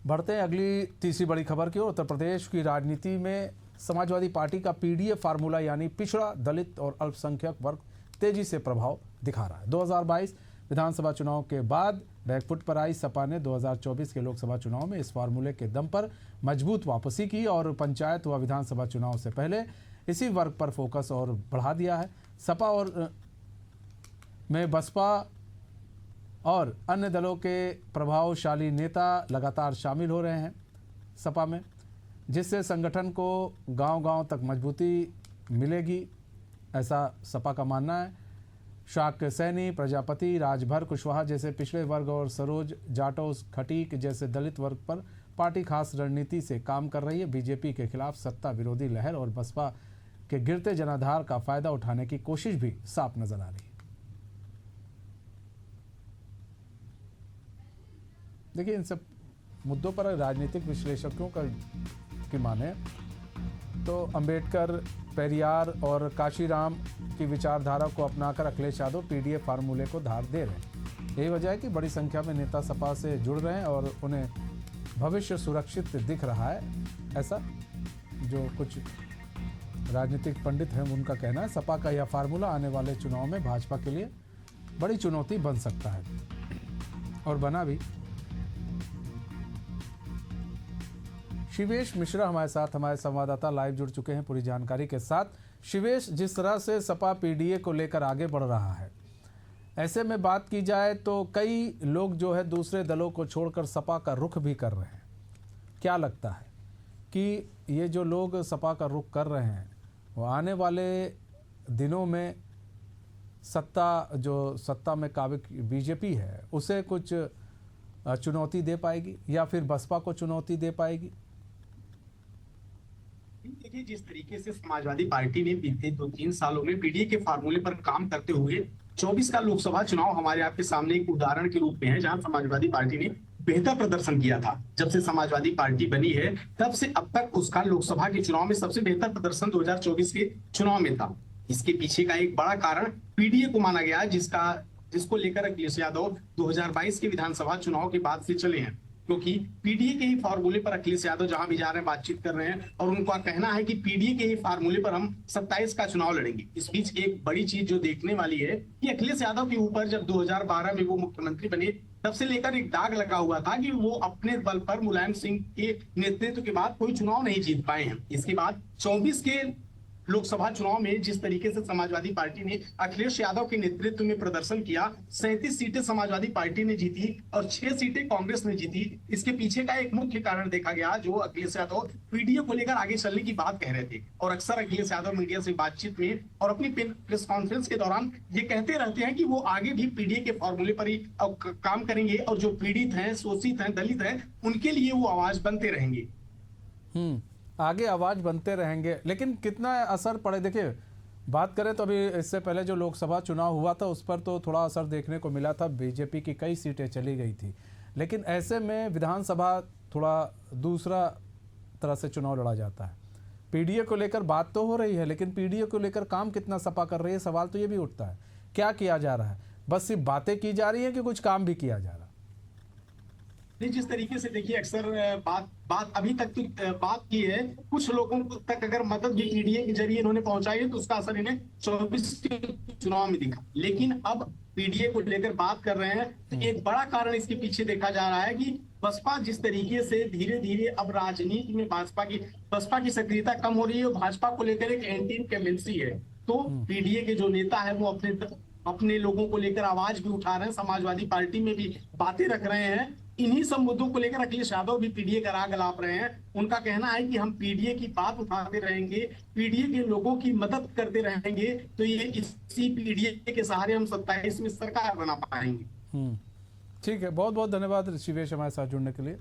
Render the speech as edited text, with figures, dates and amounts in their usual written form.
बढ़ते हैं अगली तीसरी बड़ी खबर की ओर। उत्तर प्रदेश की राजनीति में समाजवादी पार्टी का पीडीए फार्मूला यानी पिछड़ा, दलित और अल्पसंख्यक वर्ग तेजी से प्रभाव दिखा रहा है। 2022 विधानसभा चुनाव के बाद बैकफुट पर आई सपा ने 2024 के लोकसभा चुनाव में इस फार्मूले के दम पर मजबूत वापसी की और पंचायत व विधानसभा चुनाव से पहले इसी वर्ग पर फोकस और बढ़ा दिया है। सपा और में बसपा और अन्य दलों के प्रभावशाली नेता लगातार शामिल हो रहे हैं सपा में, जिससे संगठन को गांव-गांव तक मजबूती मिलेगी, ऐसा सपा का मानना है। शाक्य सैनी, प्रजापति, राजभर कुशवाहा जैसे पिछड़े वर्ग और सरोज जाटव खटीक जैसे दलित वर्ग पर पार्टी खास रणनीति से काम कर रही है। बीजेपी के खिलाफ सत्ता विरोधी लहर और बसपा के गिरते जनाधार का फायदा उठाने की कोशिश भी साफ नजर आ रही है। देखिए, इन सब मुद्दों पर राजनीतिक विश्लेषकों की माने तो अंबेडकर, पेरियार और काशीराम की विचारधारा को अपनाकर अखिलेश यादव पीडीए फार्मूले को धार दे रहे हैं। यही वजह है कि बड़ी संख्या में नेता सपा से जुड़ रहे हैं और उन्हें भविष्य सुरक्षित दिख रहा है, ऐसा जो कुछ राजनीतिक पंडित हैं उनका कहना है। सपा का यह फार्मूला आने वाले चुनाव में भाजपा के लिए बड़ी चुनौती बन सकता है और बना भी। शिवेश मिश्रा हमारे साथ, हमारे संवाददाता लाइव जुड़ चुके हैं पूरी जानकारी के साथ। शिवेश, जिस तरह से सपा पीडीए को लेकर आगे बढ़ रहा है, ऐसे में बात की जाए तो कई लोग जो है दूसरे दलों को छोड़कर सपा का रुख भी कर रहे हैं। क्या लगता है कि ये जो लोग सपा का रुख कर रहे हैं वो आने वाले दिनों में सत्ता में काबिज बीजेपी है उसे कुछ चुनौती दे पाएगी या फिर बसपा को चुनौती दे पाएगी? देखिए, जिस तरीके से समाजवादी पार्टी ने बीते 2-3 सालों में पीडीए के फार्मूले पर काम करते हुए 24 का लोकसभा चुनाव हमारे आपके सामने एक उदाहरण के रूप में है, जहां समाजवादी पार्टी ने बेहतर प्रदर्शन किया था। जब से समाजवादी पार्टी बनी है तब से अब तक उसका लोकसभा के चुनाव में सबसे बेहतर प्रदर्शन 2024 के चुनाव में था। इसके पीछे का एक बड़ा कारण पीडीए को माना गया, जिसको लेकर अखिलेश यादव 2022 के विधानसभा चुनाव के बाद से चले हैं, क्योंकि पीडीए के ही फार्मूले पर अखिलेश यादव जहां भी जा रहे हैं बातचीत कर रहे हैं और उनका कहना है कि पीडीए के ही फार्मूले पर हम 27 का चुनाव लड़ेंगे। इस बीच एक बड़ी चीज जो देखने वाली है कि अखिलेश यादव के ऊपर जब 2012 में वो मुख्यमंत्री बने तब से लेकर एक दाग लगा हुआ था कि वो अपने बल पर मुलायम सिंह के नेतृत्व के बाद कोई चुनाव नहीं जीत पाए हैं। इसके बाद 24 के लोकसभा चुनाव में जिस तरीके से समाजवादी पार्टी ने अखिलेश यादव के नेतृत्व में प्रदर्शन किया, 37 सीटें समाजवादी पार्टी ने जीती और 6 सीटें कांग्रेस ने जीती। इसके पीछे का एक मुख्य कारण देखा गया, जो अखिलेश यादव पीडीए को लेकर आगे चलने की बात कह रहे थे और अक्सर अखिलेश यादव मीडिया से बातचीत में और अपनी प्रेस कॉन्फ्रेंस के दौरान ये कहते रहते हैं कि वो आगे भी पीडीए के फॉर्मूले पर ही काम करेंगे और जो पीड़ित हैं, शोषित हैं, दलित हैं, उनके लिए वो आवाज बनते रहेंगे। आगे आवाज बनते रहेंगे, लेकिन कितना असर पड़े? देखिए, बात करें तो अभी इससे पहले जो लोकसभा चुनाव हुआ था उस पर तो थोड़ा असर देखने को मिला था, बीजेपी की कई सीटें चली गई थी, लेकिन ऐसे में विधानसभा थोड़ा दूसरा तरह से चुनाव लड़ा जाता है। पीडीए को लेकर बात तो हो रही है, लेकिन पीडीए को लेकर काम कितना सपा कर रही है, सवाल तो ये भी उठता है। क्या किया जा रहा है? बस सिर्फ बातें की जा रही है कि कुछ काम भी किया जा रहा है? जिस तरीके से देखिए, अक्सर बात अभी तक तो बात की है, कुछ लोगों तक अगर मदद भी पीडीए के जरिए इन्होंने पहुंचाई है तो उसका असर इन्हें 24 के चुनाव में दिखा। लेकिन अब पीडीए को लेकर बात कर रहे हैं तो एक बड़ा कारण इसके पीछे देखा जा रहा है कि बसपा जिस तरीके से धीरे धीरे अब राजनीति में बसपा की सक्रियता कम हो रही है और भाजपा को लेकर एक एंटी इनकम्बेंसी है, तो पीडीए के जो नेता है वो अपने लोगों को लेकर आवाज भी उठा रहे हैं, समाजवादी पार्टी में भी बातें रख रहे हैं। इन्हीं सब मुद्दों को लेकर अखिलेश यादव भी पीडीए का राग अलाप रहे हैं। उनका कहना है कि हम पीडीए की बात उठाते रहेंगे, पीडीए के लोगों की मदद करते रहेंगे, तो ये इसी पीडीए के सहारे हम 27 में सरकार बना पाएंगे। ठीक है, बहुत बहुत धन्यवाद शिवेश हमारे साथ जुड़ने के लिए।